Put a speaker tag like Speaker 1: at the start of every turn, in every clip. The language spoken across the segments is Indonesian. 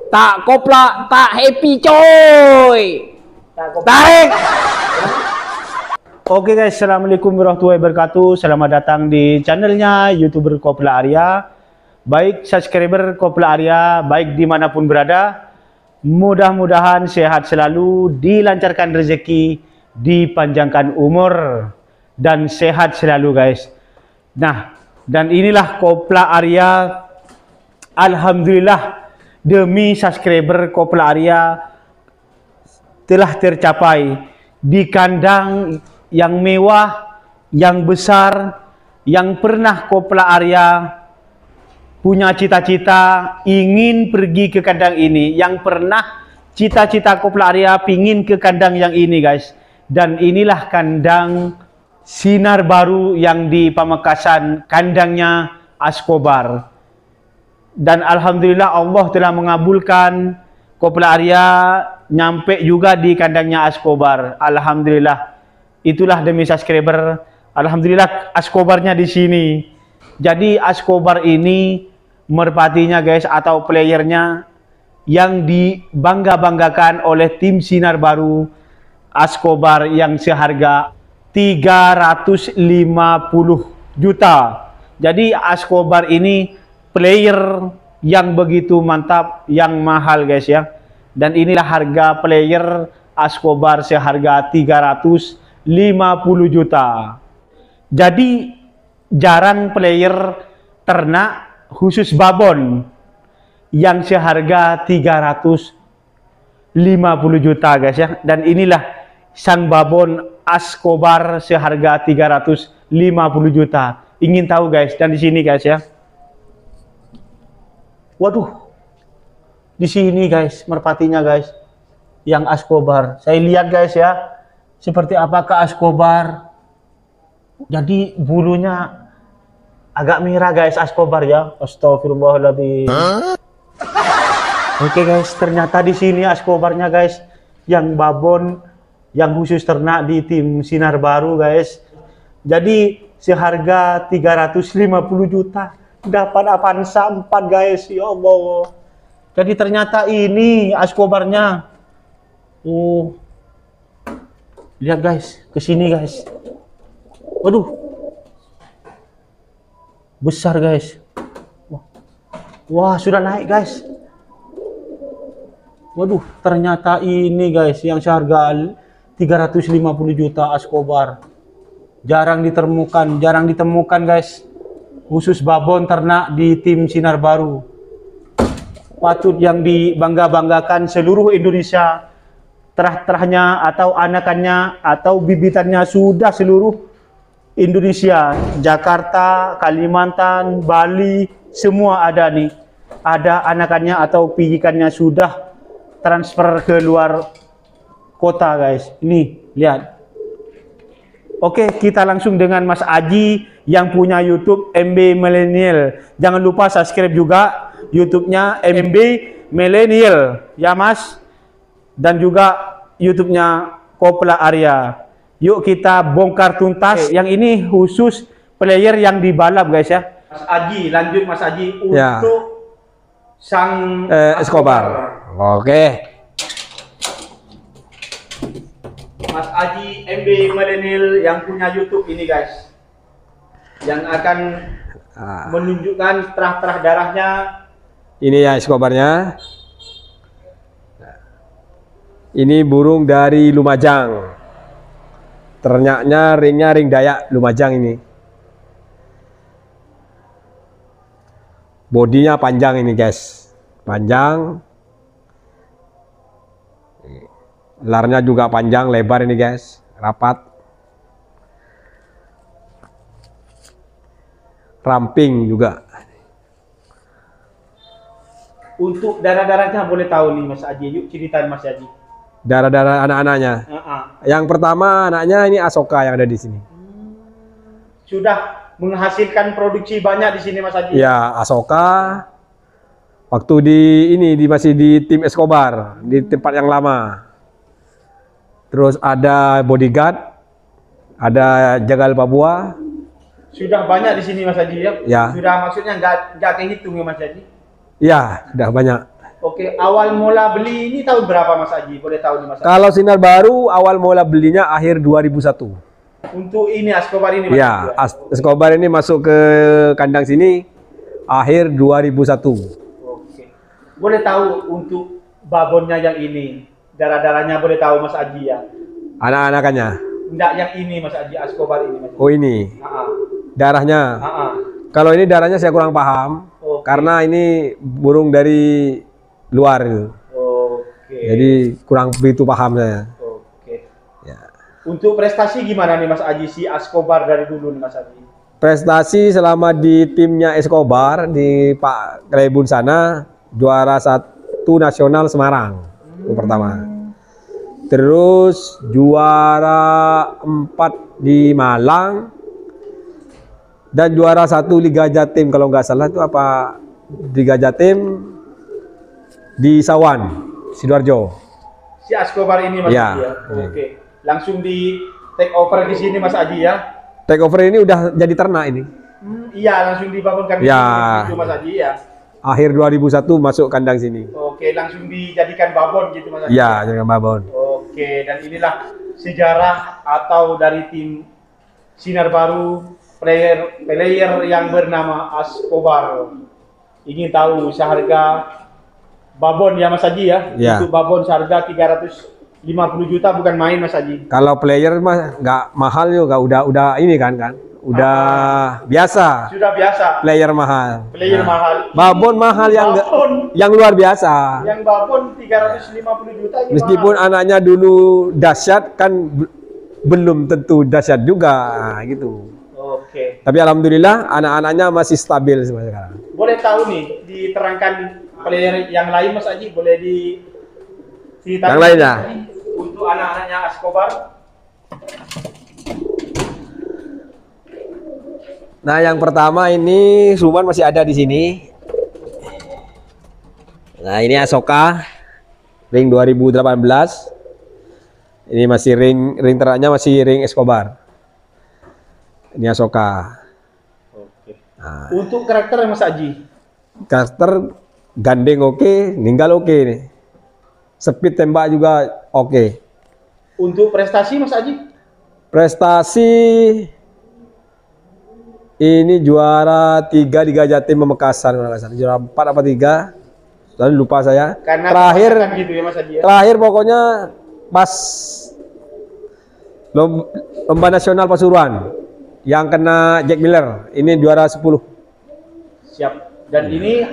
Speaker 1: tak koplak, tak happy coy. Tarik. Oke guys, assalamualaikum warahmatullahi wabarakatuh. Selamat datang di channelnya YouTuber Kopla Arya. Baik subscriber Kopla Arya, baik dimanapun berada, mudah-mudahan sehat selalu, dilancarkan rezeki, dipanjangkan umur, dan sehat selalu guys. Nah, dan inilah Kopla Arya. Alhamdulillah, demi subscriber Kopla Arya telah tercapai di kandang yang mewah, yang besar, yang pernah Kopla Arya punya cita-cita ingin pergi ke kandang ini, yang pernah cita-cita Kopla Arya pingin ke kandang yang ini guys. Dan inilah kandang Sinar Baru yang di Pamekasan, kandangnya Askobar. Dan alhamdulillah Allah telah mengabulkan Kopla Arya nyampe juga di kandangnya Askobar. Alhamdulillah. Itulah demi subscriber. Alhamdulillah Askobarnya di sini. Jadi Askobar ini merpatinya guys, atau playernya yang dibangga-banggakan oleh tim Sinar Baru, Askobar, yang seharga 350 juta. Jadi Askobar ini player yang begitu mantap, yang mahal guys ya. Dan inilah harga player Askobar seharga 350 juta. Jadi jarang player ternak khusus babon yang seharga 350 juta guys ya. Dan inilah sang babon Askobar seharga 350 juta. Ingin tahu guys, dan di sini guys ya. Waduh, di sini guys merpatinya guys, yang Askobar. Saya lihat guys ya, seperti apakah Askobar. Jadi bulunya agak merah guys Askobar ya. Astagfirullahaladzim. Oke guys, ternyata di sini Askobarnya guys, yang babon, yang khusus ternak di tim Sinar Baru guys. Jadi seharga 350 juta. Dapat Avanza 4 guys, ya Allah. Jadi ternyata ini Askobarnya. Lihat guys, ke sini guys. Waduh, besar guys. Wah, sudah naik guys. Waduh, ternyata ini guys yang seharga 350 juta Askobar. Jarang ditemukan guys. Khusus babon ternak di tim Sinar Baru. Patut yang dibangga-banggakan seluruh Indonesia. Terah-terahnya atau anakannya atau bibitannya sudah seluruh Indonesia. Jakarta, Kalimantan, Bali, semua ada nih. Ada anakannya atau pijikannya sudah transfer ke luar kota guys. Ini, lihat. Oke, kita langsung dengan Mas Aji yang punya YouTube MB Millennial. Jangan lupa subscribe juga YouTube-nya MB Millennial ya Mas. Dan juga YouTube-nya Kopla Arya. Yuk kita bongkar tuntas. Yang ini khusus player yang dibalap guys ya. Mas Aji, lanjut Mas Aji untuk sang
Speaker 2: Askobar. Oke.
Speaker 1: Mas Aji MB Millennial yang punya YouTube ini guys, yang akan menunjukkan terah-terah darahnya.
Speaker 2: Ini ya Askobarnya. Ini burung dari Lumajang. Ternaknya ring Dayak Lumajang ini. Bodinya panjang ini guys, panjang. Larnya juga panjang, lebar ini guys, rapat. Ramping juga.
Speaker 1: Untuk darah-darahnya boleh tahu nih Mas Aji, yuk ceritain Mas Aji.
Speaker 2: Darah-darah anak-anaknya. Yang pertama anaknya ini Asoka yang ada di sini.
Speaker 1: Sudah menghasilkan produksi banyak di sini Mas Aji.
Speaker 2: Ya, Asoka. Waktu masih di tim Askobar, di tempat yang lama. Terus ada Bodyguard, ada Jagal Papua.
Speaker 1: Sudah banyak di sini Mas Haji ya?
Speaker 2: Ya.
Speaker 1: Sudah, maksudnya nggak kehitung ya Mas Haji?
Speaker 2: Ya, sudah banyak.
Speaker 1: Oke, awal mula beli ini tahun berapa Mas Aji? Boleh tahu nih Mas Aji?
Speaker 2: Kalau Sinar Baru awal mula belinya akhir 2001.
Speaker 1: Untuk ini Escobar ini Mas
Speaker 2: Ya,
Speaker 1: Aji?
Speaker 2: Escobar ini masuk ke kandang sini akhir 2001.
Speaker 1: Oke. Boleh tahu untuk babonnya yang ini, darah-darahnya boleh tahu Mas Aji ya?
Speaker 2: Anak-anakannya.
Speaker 1: Enggak yang ini Mas Aji, Escobar ini Mas Aji.
Speaker 2: Oh ini. Darahnya. Kalau ini darahnya saya kurang paham. Karena ini burung dari luar itu.
Speaker 1: Oke.
Speaker 2: Jadi kurang begitu paham saya.
Speaker 1: Oke.
Speaker 2: Ya.
Speaker 1: Untuk prestasi gimana nih Mas Aji si Escobar dari dulu nih Mas Aji?
Speaker 2: Prestasi selama di timnya Escobar di Pak Klebun sana juara 1 nasional Semarang itu pertama. Terus juara 4 di Malang dan juara 1 Liga Jatim kalau nggak salah itu apa Liga Jatim di Sawan, Sidoarjo.
Speaker 1: Si Escobar ini Mas
Speaker 2: Ya.
Speaker 1: Aji ya? Oke. Langsung di take over di sini Mas Aji ya?
Speaker 2: Take over ini udah jadi ternak ini.
Speaker 1: Iya, langsung dibangunkan
Speaker 2: Ya.
Speaker 1: gitu Mas Aji ya.
Speaker 2: Akhir 2001 masuk kandang sini.
Speaker 1: Oke, langsung dijadikan babon gitu Mas Aji.
Speaker 2: Ya, jangan babon.
Speaker 1: Oke, dan inilah sejarah atau dari tim Sinar Baru player yang bernama Escobar. Ingin tahu seharga babon ya Mas Aji ya?
Speaker 2: Ya.
Speaker 1: Untuk babon seharga 350 juta bukan main Mas Aji.
Speaker 2: Kalau player mah nggak mahal juga, udah ini kan, udah biasa.
Speaker 1: Sudah biasa.
Speaker 2: Player mahal.
Speaker 1: Player mahal.
Speaker 2: Babon mahal
Speaker 1: Babon.
Speaker 2: yang luar biasa.
Speaker 1: Yang babon 350 juta ini
Speaker 2: Meskipun
Speaker 1: mahal.
Speaker 2: anaknya dulu dahsyat kan belum tentu dahsyat juga gitu.
Speaker 1: Oke.
Speaker 2: Tapi alhamdulillah anak-anaknya masih stabil sekarang.
Speaker 1: Boleh tahu nih diterangkan player yang lain Mas Aji, boleh diceritakan
Speaker 2: Yang lainnya?
Speaker 1: untuk anak-anaknya Escobar.
Speaker 2: Nah, yang pertama ini Suman masih ada di sini. Nah, ini Asoka ring 2018. Ini masih ring ternaknya masih ring Escobar. Ini Asoka.
Speaker 1: Oke.
Speaker 2: Nah,
Speaker 1: Untuk karakter Mas Aji,
Speaker 2: karakter gandeng oke, ninggal oke nih. Speed tembak juga oke.
Speaker 1: untuk prestasi Mas Aji,
Speaker 2: Prestasi ini juara 3 Liga Jatim Pamekasan kalau nggak salah. Juara 4 apa 3? Lalu lupa saya.
Speaker 1: karena
Speaker 2: Terakhir
Speaker 1: kepakaran gitu ya Mas Aji ya.
Speaker 2: Terakhir pokoknya pas lomba nasional Pasuruan yang kena Jack Miller. Ini juara 10.
Speaker 1: Siap. Dan ini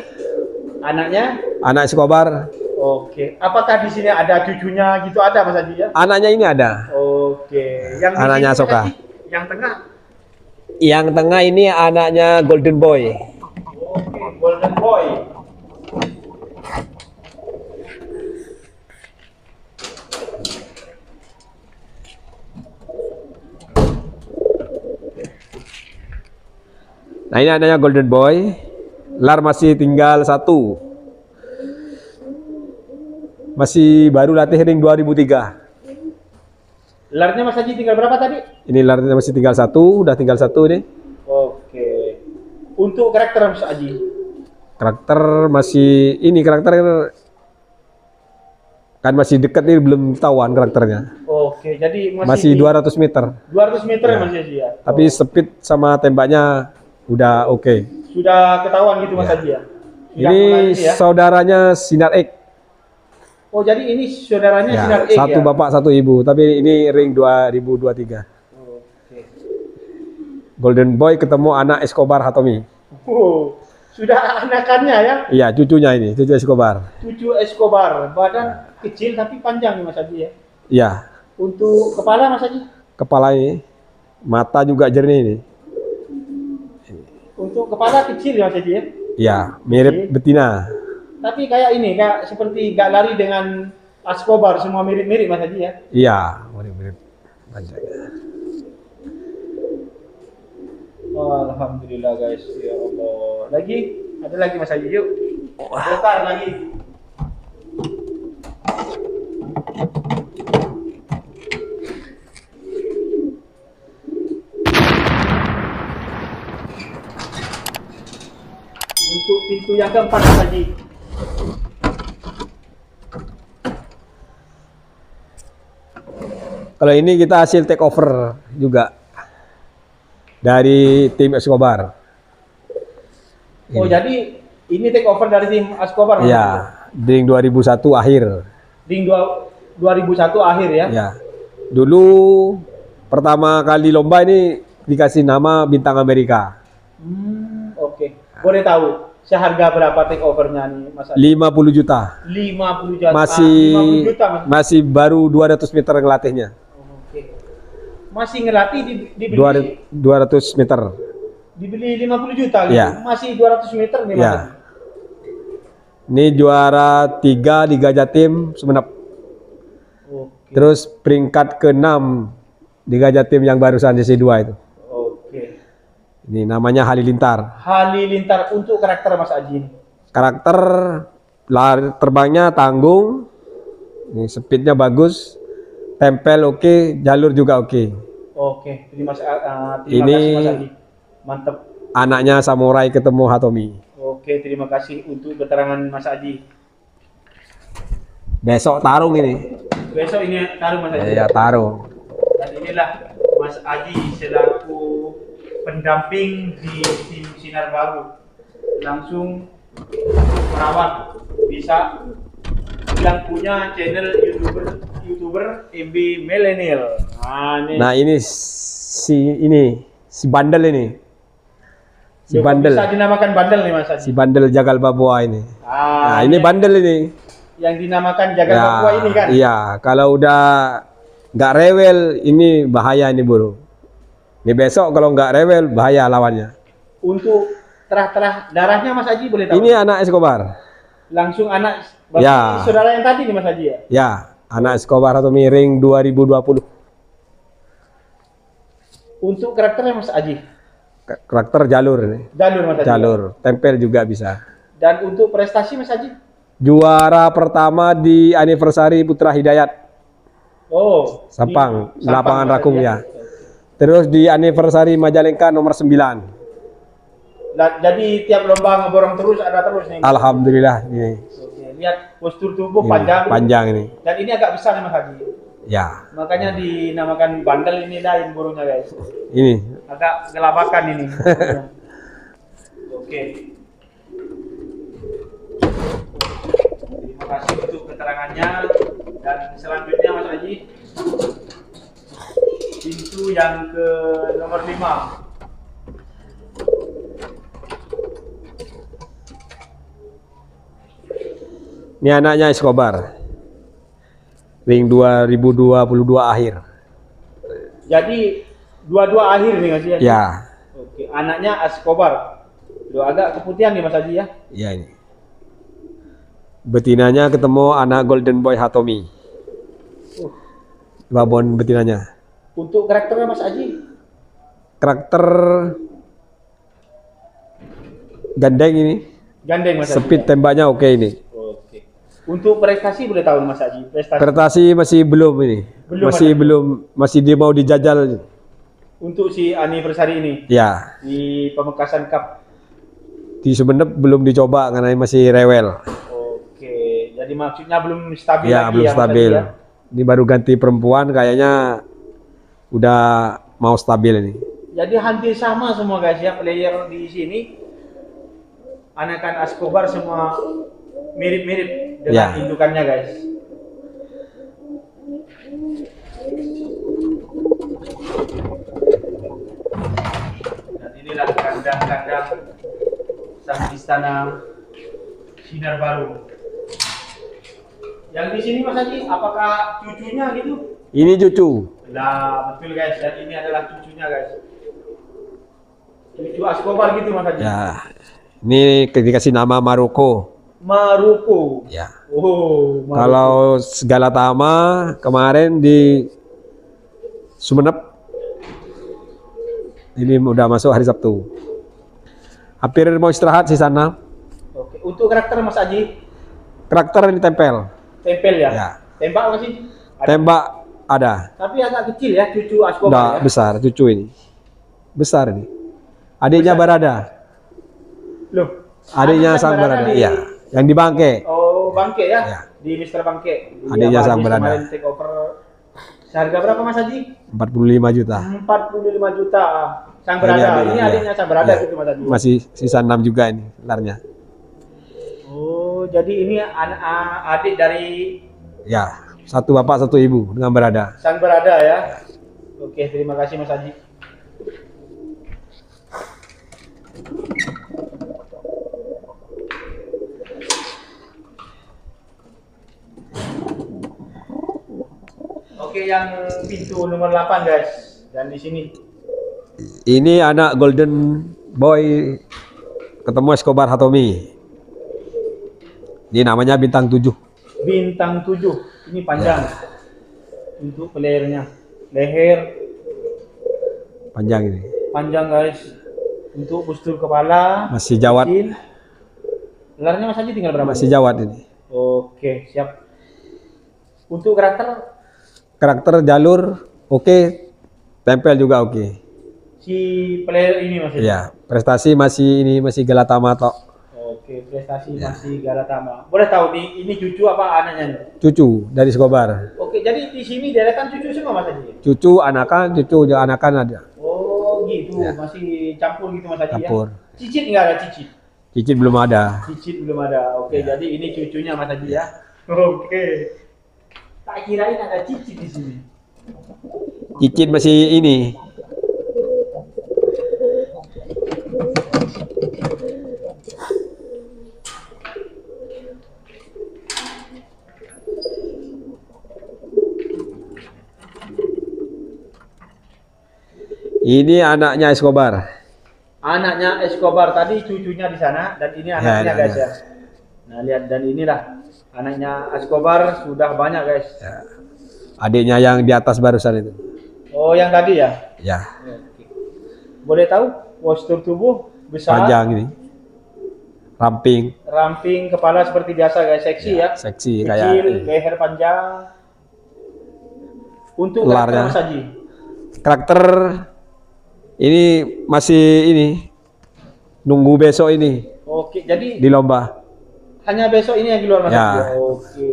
Speaker 1: anaknya.
Speaker 2: Anak Escobar.
Speaker 1: Oke. Apakah di sini ada cucunya gitu, ada Mas Aji ya?
Speaker 2: Anaknya ini ada.
Speaker 1: Oke. Yang di
Speaker 2: Anaknya
Speaker 1: sini, Mas
Speaker 2: Asoka.
Speaker 1: Aji, yang tengah.
Speaker 2: Yang tengah ini anaknya Golden Boy.
Speaker 1: Oke, Golden Boy.
Speaker 2: Nah, ini anaknya Golden Boy. Lar masih tinggal 1. Masih baru latih ring 2003.
Speaker 1: Larnya Mas Aji tinggal berapa tadi?
Speaker 2: Ini larnya masih tinggal 1, udah tinggal 1 nih.
Speaker 1: Oke. Untuk karakter Mas Aji,
Speaker 2: Karakter masih ini karakter kan masih dekat nih, belum ketahuan karakternya.
Speaker 1: oke. Jadi
Speaker 2: Masih 200 meter.
Speaker 1: 200 meter
Speaker 2: Ya.
Speaker 1: Mas Aji ya.
Speaker 2: Tapi speed sama tembaknya udah oke.
Speaker 1: Sudah ketahuan gitu Mas Aji ya. Sudah mulai
Speaker 2: Ini
Speaker 1: ya.
Speaker 2: saudaranya Sinar X.
Speaker 1: Oh, jadi ini saudaranya
Speaker 2: Ya,
Speaker 1: Sinar X
Speaker 2: satu
Speaker 1: ya.
Speaker 2: bapak satu ibu, tapi ini ring 2023.
Speaker 1: Oke.
Speaker 2: Golden Boy ketemu anak Escobar Hatomi.
Speaker 1: Oh, sudah anakannya ya.
Speaker 2: Iya, cucunya ini, cucu Escobar.
Speaker 1: Cucu Escobar, badan kecil tapi panjang nih Mas Aji ya.
Speaker 2: Iya,
Speaker 1: Untuk kepala Mas Aji,
Speaker 2: kepala ini, mata juga jernih ini.
Speaker 1: untuk kepala kecil ya Mas Aji ya.
Speaker 2: Iya, mirip betina.
Speaker 1: Tapi kayak ini, kayak seperti gak lari dengan Escobar, semua mirip-mirip Mas Aji ya.
Speaker 2: Iya, mirip-mirip. Panjang.
Speaker 1: Alhamdulillah guys, ya Allah. Ada lagi Mas Aji, yuk. Bentar lagi. Untuk pintu yang keempat Mas Haji.
Speaker 2: Kalau ini kita hasil take over juga dari tim Escobar.
Speaker 1: Oh, jadi ini take over dari tim Escobar?
Speaker 2: Iya, di 2001 akhir.
Speaker 1: Di 2001 akhir ya?
Speaker 2: Ya. Dulu pertama kali lomba ini dikasih nama Bintang Amerika.
Speaker 1: Oke. Boleh tahu seharga berapa take overnya nih Mas Adi?
Speaker 2: 50 juta.
Speaker 1: 50 juta.
Speaker 2: Masih
Speaker 1: 50 juta Mas.
Speaker 2: masih baru 200 meter ngelatihnya.
Speaker 1: Oke. Masih ngelatih dibeli
Speaker 2: 200 meter.
Speaker 1: dibeli 50 juta gitu.
Speaker 2: Ya.
Speaker 1: Masih 200 meter nih Mas
Speaker 2: Ya.
Speaker 1: Adi.
Speaker 2: Ini juara 3 di Jatim Sumenep.
Speaker 1: Oke.
Speaker 2: Terus peringkat ke-6 di Jatim yang barusan sesi 2 itu.
Speaker 1: Oke.
Speaker 2: Ini namanya Halilintar.
Speaker 1: Halilintar untuk karakter Mas Aji.
Speaker 2: Karakter lari terbangnya tanggung. Ini speednya bagus. Tempel oke, jalur juga oke.
Speaker 1: Oke, terima
Speaker 2: Ini
Speaker 1: kasih Mas Aji. Mantap.
Speaker 2: Anaknya samurai ketemu Hatomi.
Speaker 1: Oke, terima kasih untuk keterangan Mas Aji.
Speaker 2: Besok tarung ini.
Speaker 1: Besok ini taruh Mas Aji.
Speaker 2: Ya, tarung.
Speaker 1: Dan inilah Mas Aji selaku pendamping di tim Sinar Baru. Langsung merawat bisa yang punya channel YouTuber MB Millennial.
Speaker 2: Nah, ini si bandel ini. Si bandel.
Speaker 1: Bisa dinamakan bandel nih Mas Aji.
Speaker 2: Si bandel jagal babua ini. Nah, ini
Speaker 1: ini
Speaker 2: bandel ini.
Speaker 1: yang dinamakan jagal Papua ini kan.
Speaker 2: Iya, kalau udah nggak rewel ini bahaya ini bro. Ini besok kalau nggak rewel bahaya lawannya.
Speaker 1: Untuk terah-terah darahnya Mas Aji boleh tahu?
Speaker 2: Ini anak Escobar.
Speaker 1: Langsung anak berarti
Speaker 2: Ya.
Speaker 1: saudara yang tadi nih Mas Aji ya?
Speaker 2: Ya, anak Escobar atau miring 2020.
Speaker 1: Untuk karakternya Mas Aji?
Speaker 2: Karakter jalur ini.
Speaker 1: Jalur Mas Aji.
Speaker 2: Jalur, tempel juga bisa.
Speaker 1: Dan untuk prestasi Mas Aji?
Speaker 2: Juara pertama di anniversary Putra Hidayat
Speaker 1: Oh,
Speaker 2: Sampang,
Speaker 1: di
Speaker 2: lapangan
Speaker 1: Mas
Speaker 2: Rakung
Speaker 1: Aji
Speaker 2: ya. Terus di anniversary Majalengka nomor 9.
Speaker 1: Jadi tiap lomba ngeborong terus ada terus nih.
Speaker 2: Alhamdulillah ini.
Speaker 1: Oke, lihat postur tubuh
Speaker 2: Ini,
Speaker 1: panjang.
Speaker 2: panjang ini.
Speaker 1: Dan ini agak besar nih Mas Haji.
Speaker 2: Ya,
Speaker 1: Makanya dinamakan bandel ini lain burungnya guys.
Speaker 2: ini.
Speaker 1: Agak gelabakan ini. Oke. Terima kasih untuk keterangannya. Dan selanjutnya Mas Haji, pintu yang ke nomor 5.
Speaker 2: Ini anaknya Escobar. Ring 2022 akhir.
Speaker 1: Jadi dua-dua akhir nih Mas Haji.
Speaker 2: Ya,
Speaker 1: Oke, anaknya Escobar. Loh, agak keputihan nih Mas Haji ya.
Speaker 2: ya ini. Betinanya ketemu anak Golden Boy Hatomi. Babon betinanya.
Speaker 1: Untuk karakternya Mas Haji,
Speaker 2: Karakter gandeng ini.
Speaker 1: gandeng Mas Haji.
Speaker 2: Speed tembaknya oke ini.
Speaker 1: Oke. Untuk prestasi boleh tahu Mas Haji? Prestasi
Speaker 2: Prestasi masih belum ini.
Speaker 1: Belum
Speaker 2: masih
Speaker 1: ada.
Speaker 2: belum, masih dia mau dijajal.
Speaker 1: untuk si anniversary ini
Speaker 2: Ya,
Speaker 1: di Pamekasan Cup.
Speaker 2: di Sumenep belum dicoba karena masih rewel.
Speaker 1: Oke, jadi maksudnya belum stabil
Speaker 2: Ya,
Speaker 1: lagi
Speaker 2: belum
Speaker 1: ya Mas
Speaker 2: stabil.
Speaker 1: Haji ya?
Speaker 2: Ini baru ganti perempuan kayaknya udah mau stabil ini.
Speaker 1: Jadi hampir sama semua guys ya player di sini. Anakan Escobar semua mirip-mirip dengan
Speaker 2: Ya.
Speaker 1: indukannya guys. Dan inilah kandang-kandang sang istana Sinar Baru. Yang di sini Mas Haji, apakah cucunya gitu?
Speaker 2: Ini cucu.
Speaker 1: Nah, betul guys, dan ini adalah cucunya guys. Cucu Escobar gitu Mas Haji.
Speaker 2: Ya, ini dikasih nama Maroko.
Speaker 1: Maruko.
Speaker 2: Ya.
Speaker 1: Oh, Maruko.
Speaker 2: Kalau segala tama kemarin di Sumenep, ini udah masuk hari Sabtu. Hampir mau istirahat di sana.
Speaker 1: Oke, untuk karakter Mas Haji,
Speaker 2: Karakter ini tempel.
Speaker 1: tempel ya?
Speaker 2: Ya.
Speaker 1: Tembak masih? Ada.
Speaker 2: Tembak ada.
Speaker 1: Tapi agak kecil ya, cucu Escobar
Speaker 2: Udah
Speaker 1: ya?
Speaker 2: besar cucu ini. Besar ini. Adiknya Barada.
Speaker 1: Loh,
Speaker 2: Adiknya Sang Barada. Iya, yang di Bangke.
Speaker 1: Oh, Bangke ya?
Speaker 2: Ya.
Speaker 1: Di Mr. Bangke. Jadi
Speaker 2: Adiknya
Speaker 1: Abah
Speaker 2: Sang
Speaker 1: Haji
Speaker 2: Barada.
Speaker 1: kemarin take over Seharga berapa Mas Haji?
Speaker 2: 45 juta.
Speaker 1: 45 juta. Sang berada. Ini
Speaker 2: iya.
Speaker 1: adiknya sang berada
Speaker 2: Iya.
Speaker 1: gitu Mas Haji.
Speaker 2: Masih sisa 6 juga ini larnya.
Speaker 1: Oh, jadi ini adik dari
Speaker 2: Ya, satu bapak satu ibu dengan berada.
Speaker 1: sang berada ya. Oke, terima kasih Mas Haji. Oke, yang pintu nomor 8 guys. Dan di sini.
Speaker 2: Ini anak Golden Boy ketemu Escobar Hatomi. Ini namanya bintang 7.
Speaker 1: Bintang 7. Ini panjang. Untuk lehernya. Leher
Speaker 2: Panjang ini.
Speaker 1: panjang guys. Untuk postur kepala
Speaker 2: Masih jawat.
Speaker 1: kecil. Larnya Mas Haji tinggal berapa?
Speaker 2: Masih jawat ini.
Speaker 1: Oke, siap. Untuk
Speaker 2: Karakter jalur oke. Tempel juga oke.
Speaker 1: si player ini Mas Haji.
Speaker 2: Iya, prestasi masih Galatama tok.
Speaker 1: Oke, prestasi masih Galatama. Boleh tahu nih ini cucu apa anaknya nih?
Speaker 2: Cucu dari Escobar.
Speaker 1: Oke, jadi di sini deretan cucu semua Mas Haji.
Speaker 2: Cucu anakan ada.
Speaker 1: Oh, gitu.
Speaker 2: Ya.
Speaker 1: Masih campur gitu Mas Haji
Speaker 2: Campur.
Speaker 1: ya. Cicit enggak ada cicit?
Speaker 2: Cicit belum ada.
Speaker 1: Cicit belum ada. Oke, jadi ini cucunya Mas Haji ya. Oke. Tak kirain ada cicit di sini.
Speaker 2: Cicit masih ini. Ini anaknya Escobar.
Speaker 1: Anaknya Escobar tadi cucunya di sana dan ini anaknya
Speaker 2: ya,
Speaker 1: guys
Speaker 2: ya.
Speaker 1: ya. Nah, lihat dan inilah anaknya Escobar sudah banyak guys.
Speaker 2: Ya. Adiknya yang di atas barusan itu.
Speaker 1: Oh, yang tadi ya?
Speaker 2: Ya,
Speaker 1: Oke. Boleh tahu postur tubuh besar,
Speaker 2: panjang ini. Ramping.
Speaker 1: ramping, kepala seperti biasa guys, seksi ya.
Speaker 2: Seksi
Speaker 1: Kecil,
Speaker 2: kayak
Speaker 1: leher panjang. Untuk
Speaker 2: Larnya.
Speaker 1: karakter Mas Haji.
Speaker 2: karakter ini masih nunggu besok ini
Speaker 1: Oke, jadi
Speaker 2: di lomba.
Speaker 1: hanya besok ini yang keluar Mas
Speaker 2: Ya.
Speaker 1: Haji. Oke.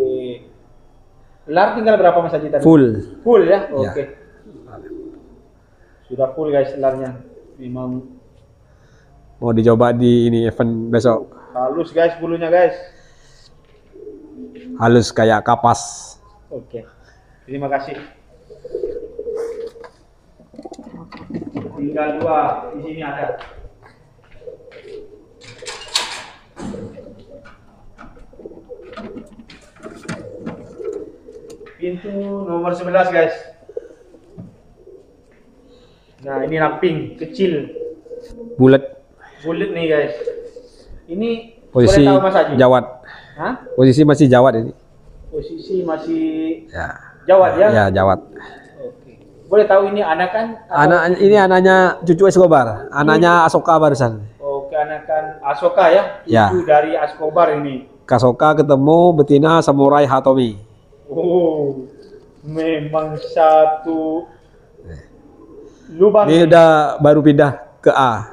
Speaker 1: Lar tinggal berapa Mas Haji tadi?
Speaker 2: Full.
Speaker 1: Full ya?
Speaker 2: Ya.
Speaker 1: Oke. Sudah full guys larnya. Memang
Speaker 2: Mau dicoba di event besok.
Speaker 1: halus guys bulunya guys.
Speaker 2: Halus kayak kapas.
Speaker 1: Oke. Terima kasih. Tinggal 2 di sini ada. Pintu nomor 11 guys. Nah, ini ramping kecil.
Speaker 2: Bulat.
Speaker 1: Bulat nih guys. Ini
Speaker 2: Posisi
Speaker 1: boleh tahu Mas Haji?
Speaker 2: jawat.
Speaker 1: Hah?
Speaker 2: Posisi masih jawat ini.
Speaker 1: Posisi masih
Speaker 2: Ya.
Speaker 1: jawat ya?
Speaker 2: Ya, jawat.
Speaker 1: Oke. Boleh tahu ini anakan?
Speaker 2: Ini anaknya cucu Escobar, anaknya Asoka barusan.
Speaker 1: Oke, anakan Asoka ya?
Speaker 2: Ya.
Speaker 1: Itu dari Escobar ini.
Speaker 2: Kasoka ketemu betina Samurai Hatomi.
Speaker 1: Oh, memang satu lubang.
Speaker 2: Ini udah baru pindah ke A.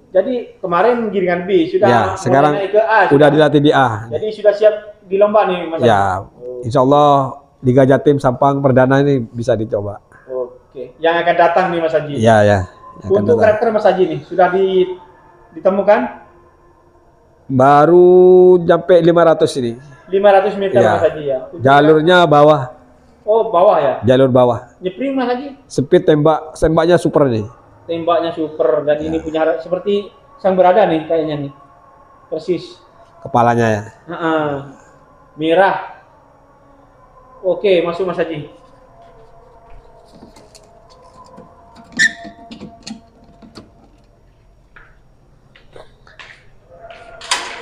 Speaker 1: Jadi kemarin giringan B sudah
Speaker 2: Ya,
Speaker 1: mulai
Speaker 2: sekarang
Speaker 1: naik ke A.
Speaker 2: udah dilatih di A.
Speaker 1: Jadi sudah siap di lomba nih Mas.
Speaker 2: Ya, insya Allah Liga Jatim Sampang Perdana ini bisa dicoba.
Speaker 1: Oke, yang akan datang nih Mas Haji.
Speaker 2: Ya, ya. Yang akan
Speaker 1: Untuk
Speaker 2: datang.
Speaker 1: karakter Mas Haji nih sudah ditemukan
Speaker 2: Baru sampai 500 ini.
Speaker 1: 500 meter
Speaker 2: Ya.
Speaker 1: Mas Haji ya.
Speaker 2: Jalurnya bawah,
Speaker 1: Oh, bawah ya.
Speaker 2: jalur bawah.
Speaker 1: Nyepring Mas Haji.
Speaker 2: Speed tembaknya super nih.
Speaker 1: Tembaknya super dan ini punya seperti sang berada nih kayaknya nih. Persis.
Speaker 2: Kepalanya ya.
Speaker 1: Merah. Oke, masuk Mas Haji.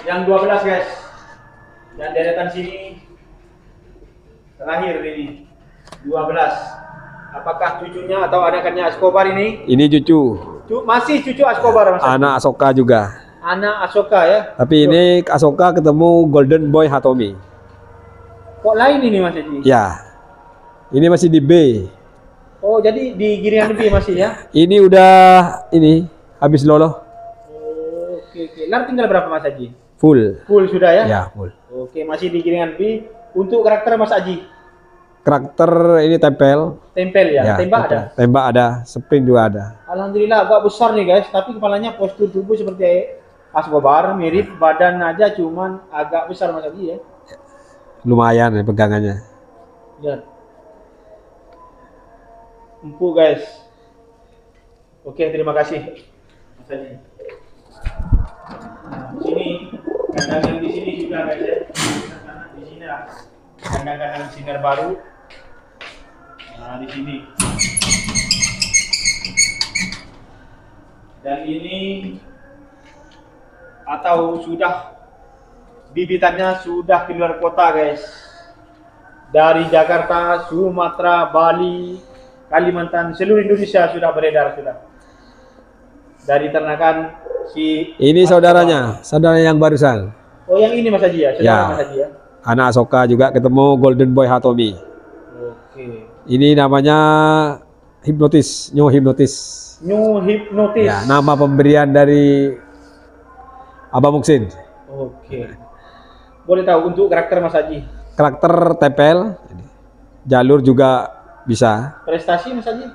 Speaker 1: Yang 12 guys. Dan deretan sini terakhir ini 12. Apakah cucunya atau anakannya Escobar ini?
Speaker 2: Ini cucu,
Speaker 1: Masih cucu Escobar Mas Haji.
Speaker 2: anak Asoka juga.
Speaker 1: Anak Asoka ya.
Speaker 2: Tapi ini Asoka ketemu Golden Boy Hatomi.
Speaker 1: Kok lain ini Mas Haji?
Speaker 2: Ya. Ini masih di B.
Speaker 1: Oh, jadi di giringan lebih masih ya?
Speaker 2: Ini udah habis loloh.
Speaker 1: Oke, oke. Lar tinggal berapa Mas Haji?
Speaker 2: Full.
Speaker 1: Full sudah ya?
Speaker 2: Ya, full.
Speaker 1: Oke, masih di giringan B. Untuk karakter Mas Haji?
Speaker 2: Karakter ini tempel.
Speaker 3: Tempel ya, tembak ada.
Speaker 2: Tembak ada, sprint juga ada.
Speaker 3: Alhamdulillah agak besar nih guys, tapi kepalanya postur tubuh seperti Escobar, mirip badan aja cuman agak besar Mas Haji ya.
Speaker 2: Lumayan ya pegangannya.
Speaker 3: Lihat. Empuk guys. Oke, terima kasih Mas Haji. Nah, di sini kandang yang di sini juga guys ya. Di sini lah. Kandang-kandang sinar baru. Nah, di sini. Dan ini atau sudah bibitannya sudah keluar kota guys. Dari Jakarta, Sumatera, Bali, Kalimantan, seluruh Indonesia sudah beredar sudah. Dari ternakan si
Speaker 2: Ini saudaranya yang barusan.
Speaker 3: Oh, yang ini Mas Haji ya, saudara
Speaker 2: Ya.
Speaker 3: Mas Haji ya.
Speaker 2: Anak Asoka juga ketemu Golden Boy Hatomi.
Speaker 3: Oke.
Speaker 2: Ini namanya Hipnotis, New Hipnotis.
Speaker 3: New Hipnotis.
Speaker 2: Ya, nama pemberian dari Abang Muksin.
Speaker 3: Oke. Boleh tahu untuk karakter Mas Haji?
Speaker 2: Karakter tempel, jalur juga bisa.
Speaker 3: Prestasi Mas Haji?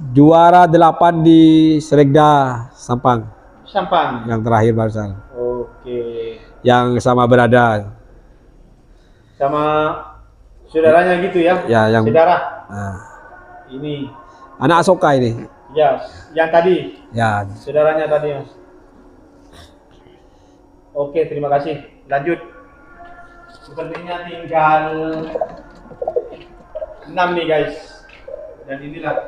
Speaker 2: Juara 8 di Seregda Sampang
Speaker 3: Sampang.
Speaker 2: yang terakhir barusan.
Speaker 3: Oke.
Speaker 2: Yang sama berada.
Speaker 3: Sama saudaranya gitu ya?
Speaker 2: Ya, yang
Speaker 3: saudara.
Speaker 2: nah,
Speaker 3: Ini.
Speaker 2: anak Asoka ini.
Speaker 3: Ya, yang tadi.
Speaker 2: Ya,
Speaker 3: Saudaranya tadi Mas. Oke, terima kasih. Lanjut. Sepertinya tinggal 6 nih guys. Dan inilah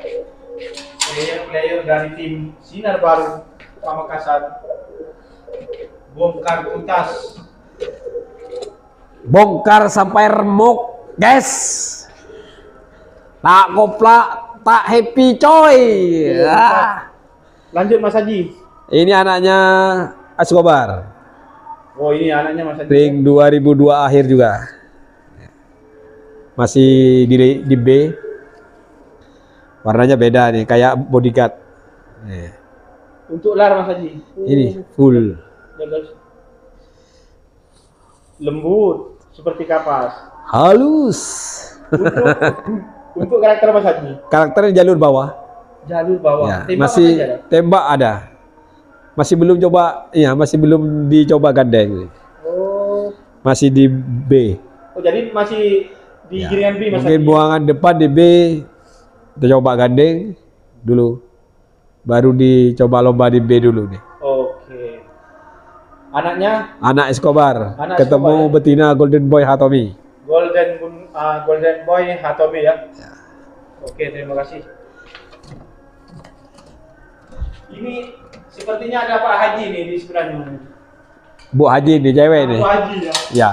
Speaker 3: player-player dari tim Sinar Baru Pamekasan. Bongkar tuntas.
Speaker 2: bongkar sampai remuk, guys. Tak koplak, tak happy coy. Ah.
Speaker 3: Lanjut Mas Haji.
Speaker 2: Ini anaknya Escobar.
Speaker 3: Oh, ini anaknya Mas Haji.
Speaker 2: Ring 2002 akhir juga. Masih di B. Warnanya beda nih, kayak bodyguard. Nih.
Speaker 3: Untuk lar Mas Haji.
Speaker 2: Ini full.
Speaker 3: Ya, guys. Lembut seperti kapas.
Speaker 2: Halus.
Speaker 3: Untuk karakter Mas Haji.
Speaker 2: Karakternya jalur bawah.
Speaker 3: Jalur bawah.
Speaker 2: Ya,
Speaker 3: Tembak
Speaker 2: masih
Speaker 3: apa aja,
Speaker 2: tembak ada. Masih belum coba, iya masih belum dicoba gandeng.
Speaker 3: Oh.
Speaker 2: Masih di B.
Speaker 3: Oh, jadi masih di
Speaker 2: Ya,
Speaker 3: giringan B Mas
Speaker 2: mungkin
Speaker 3: Haji.
Speaker 2: buangan depan di B. Kita coba gandeng dulu. Baru dicoba lomba di B dulu nih.
Speaker 3: Oke. Anaknya
Speaker 2: Anak Escobar
Speaker 3: Anak
Speaker 2: ketemu
Speaker 3: Escobar, ya?
Speaker 2: betina Golden Boy Hatomi.
Speaker 3: Golden Boy Hatomi ya. Oke, terima kasih. Ini sepertinya ada Pak Haji nih di sebelahnya.
Speaker 2: Bu Haji ini cewek ini.
Speaker 3: Pak Haji ya.
Speaker 2: Ya,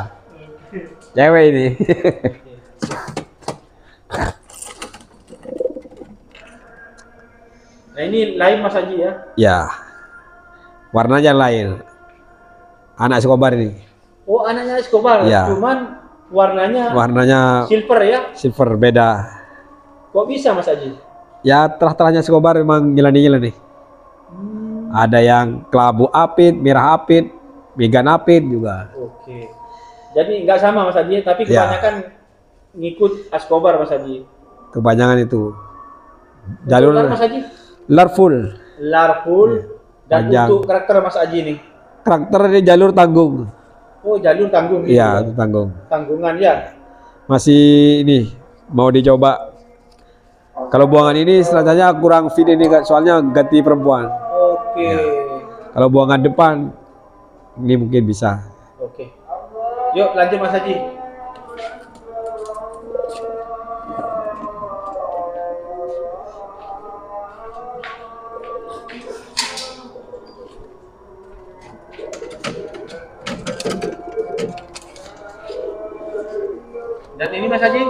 Speaker 2: cewek ini.
Speaker 3: Nah, ini lain Mas Haji ya.
Speaker 2: Ya, warnanya lain. Anak Escobar ini.
Speaker 3: Oh, anaknya Escobar.
Speaker 2: Ya.
Speaker 3: Cuman warnanya
Speaker 2: Warnanya
Speaker 3: silver ya.
Speaker 2: silver beda.
Speaker 3: Kok bisa Mas Haji?
Speaker 2: Ya, terah-terahnya Escobar memang gila-gila nih. Ada yang kelabu apit, merah apit, megan apit juga.
Speaker 3: Oke. Jadi nggak sama Mas Haji, tapi
Speaker 2: Ya.
Speaker 3: kebanyakan ngikut Escobar Mas Haji.
Speaker 2: Kebanyakan itu.
Speaker 3: Untuk
Speaker 2: Jalur
Speaker 3: lar Mas Haji?
Speaker 2: lar full.
Speaker 3: Lar full. Dan
Speaker 2: Panjang.
Speaker 3: untuk karakter Mas Haji nih.
Speaker 2: Karakter ini jalur tanggung.
Speaker 3: Oh, jalur tanggung gitu.
Speaker 2: Iya, itu tanggung.
Speaker 3: Tanggungan ya.
Speaker 2: Masih ini mau dicoba. Kalau buangan ini selanjutnya kurang fit ini soalnya ganti perempuan.
Speaker 3: Oke.
Speaker 2: Kalau buangan depan ini mungkin bisa.
Speaker 3: Oke. Yuk lanjut Mas Haji. Dan ini Mas Haji,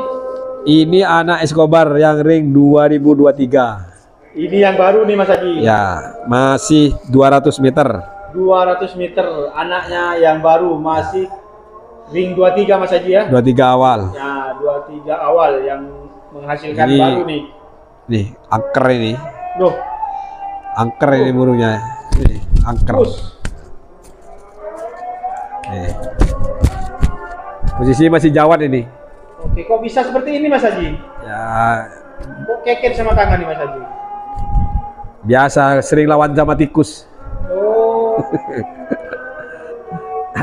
Speaker 2: Ini anak Escobar yang ring 2023.
Speaker 3: ini yang baru nih Mas Haji.
Speaker 2: Ya, masih 200 meter.
Speaker 3: 200 meter, anaknya yang baru masih ring 23 Mas Haji ya.
Speaker 2: 23 awal.
Speaker 3: Ya, 23 awal yang menghasilkan
Speaker 2: Ini-
Speaker 3: baru nih.
Speaker 2: Nih, angker ini.
Speaker 3: Loh,
Speaker 2: Angker ini burungnya. Ini, angker.
Speaker 3: terus.
Speaker 2: Nih. Posisi masih jawat ini.
Speaker 3: Oke, kok bisa seperti ini Mas Haji?
Speaker 2: Ya
Speaker 3: Kok keket sama tangan nih Mas Haji?
Speaker 2: biasa sering lawan sama tikus.
Speaker 3: Oh.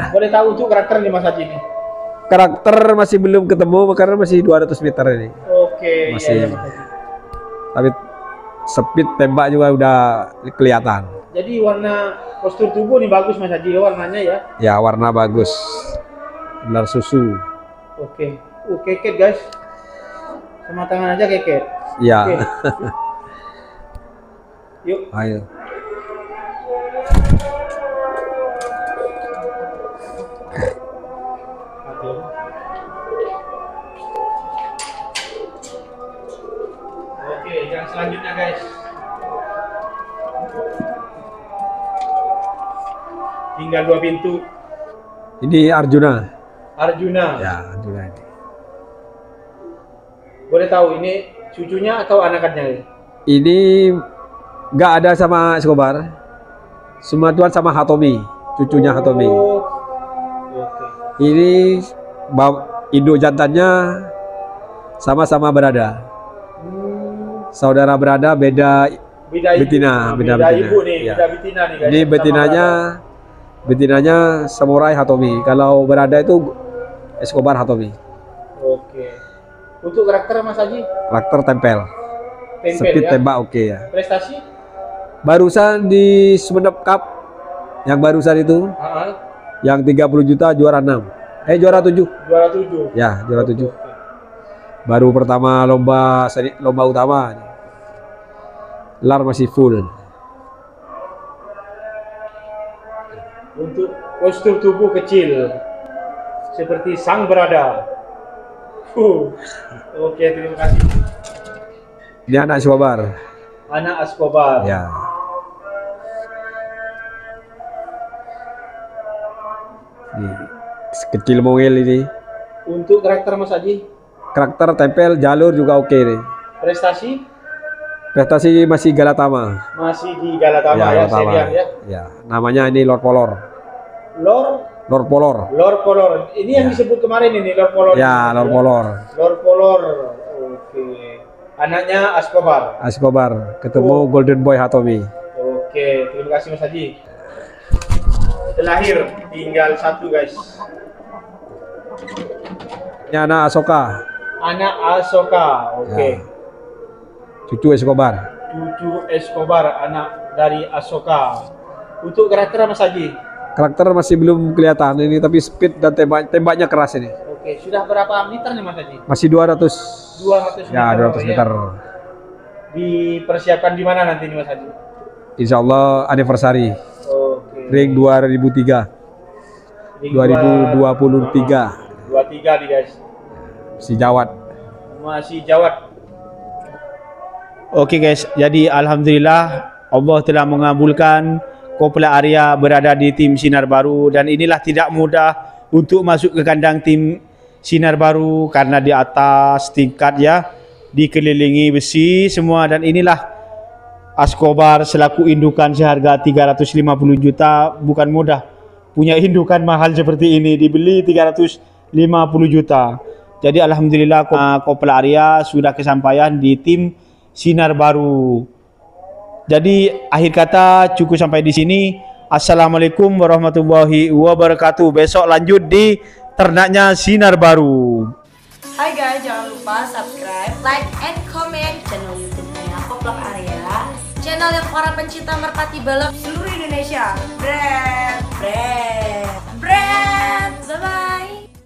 Speaker 3: Boleh tahu tuh karakter nih Mas Haji nih?
Speaker 2: Karakter masih belum ketemu karena masih 200 meter ini.
Speaker 3: Oke,
Speaker 2: Masih.
Speaker 3: iya, Mas Haji.
Speaker 2: Tapi speed tembak juga udah kelihatan.
Speaker 3: Jadi warna postur tubuh nih bagus Mas Haji ya warnanya ya.
Speaker 2: Ya warna bagus. Benar susu.
Speaker 3: Oke. Keket guys. Sama tangan aja keket.
Speaker 2: Ya.
Speaker 3: Oke. Yuk.
Speaker 2: Ayo.
Speaker 3: Oke, yang selanjutnya guys. Tinggal 2 pintu.
Speaker 2: Ini Arjuna.
Speaker 3: Arjuna.
Speaker 2: Ya, Arjuna ini.
Speaker 3: Boleh tahu ini cucunya atau anakannya?
Speaker 2: Ini nggak ada sama Escobar. Semua tuan sama Hatomi, cucunya Hatomi.
Speaker 3: Oh. Oke.
Speaker 2: Ini induk jantannya sama-sama berada. Saudara berada beda
Speaker 3: Beda ibu.
Speaker 2: betina,
Speaker 3: Nah,
Speaker 2: beda
Speaker 3: beda
Speaker 2: betina.
Speaker 3: ibu nih,
Speaker 2: Ya.
Speaker 3: beda betina nih guys.
Speaker 2: Ini
Speaker 3: Sama
Speaker 2: betinanya Samurai Hatomi. Kalau berada itu Escobar Hatomi.
Speaker 3: berada. Oke. Untuk karakter Mas Haji,
Speaker 2: Karakter tempel.
Speaker 3: tempel
Speaker 2: Speed
Speaker 3: ya.
Speaker 2: tembak oke ya.
Speaker 3: Prestasi?
Speaker 2: Barusan di Sumenep Cup yang barusan itu yang 30 juta juara 6. Juara 7.
Speaker 3: Juara 7.
Speaker 2: Ya, juara 7. Baru pertama lomba utama. Lar masih full.
Speaker 3: Untuk postur tubuh kecil seperti sang berada. Oke, terima kasih.
Speaker 2: Ini anak Escobar.
Speaker 3: Anak Escobar.
Speaker 2: Ya. Ini kecil mungil ini.
Speaker 3: Untuk karakter Mas Haji,
Speaker 2: Karakter tempel jalur juga oke nih.
Speaker 3: prestasi
Speaker 2: Prestasi masih Galatama.
Speaker 3: masih di Galatama ya,
Speaker 2: Galatama.
Speaker 3: serian ya.
Speaker 2: Ya, namanya ini Lord Polor. Lord Polor.
Speaker 3: Lord Polor. Ini yang
Speaker 2: Ya.
Speaker 3: disebut kemarin ini Lord Polor.
Speaker 2: Ya, Lord Polor.
Speaker 3: Lord Polor. Oke. Anaknya Escobar.
Speaker 2: Escobar ketemu
Speaker 3: Oh.
Speaker 2: Golden Boy Hatomi.
Speaker 3: Oke, terima kasih Mas Haji. Terlahir tinggal 1 guys.
Speaker 2: Ini anak Asoka.
Speaker 3: Anak Asoka. Oke.
Speaker 2: Ya. Cucu Escobar.
Speaker 3: Cucu Escobar, anak dari Asoka. Untuk karakter Mas Haji.
Speaker 2: Karakter masih belum kelihatan ini, tapi speed dan tembaknya keras ini.
Speaker 3: Oke, sudah berapa meter nih Mas Haji?
Speaker 2: Masih 200.
Speaker 3: 200 meter.
Speaker 2: Ya, 200 meter.
Speaker 3: Dipersiapkan di mana nanti nih Mas Haji?
Speaker 2: Insya Allah anniversary.
Speaker 3: Oke.
Speaker 2: Ring 2003.
Speaker 3: Ring
Speaker 2: 2023.
Speaker 3: 23 nih guys.
Speaker 2: Si Jawat.
Speaker 3: Masih Jawat. Oke guys, jadi alhamdulillah Allah telah mengabulkan Kopla Arya berada di tim Sinar Baru, dan inilah tidak mudah untuk masuk ke kandang tim Sinar Baru karena di atas tingkat ya dikelilingi besi semua, dan inilah Escobar selaku indukan seharga 350 juta bukan mudah punya indukan mahal seperti ini, dibeli 350 juta. Jadi alhamdulillah Kopla Arya sudah kesampaian di tim Sinar Baru. Jadi akhir kata cukup sampai di sini. Assalamualaikum warahmatullahi wabarakatuh. Besok lanjut di ternaknya Sinar Baru.
Speaker 4: Hai guys, jangan lupa subscribe, like, and comment channel YouTube-nya Kopla Arya, channel yang para pencinta merpati balap seluruh Indonesia. Brand.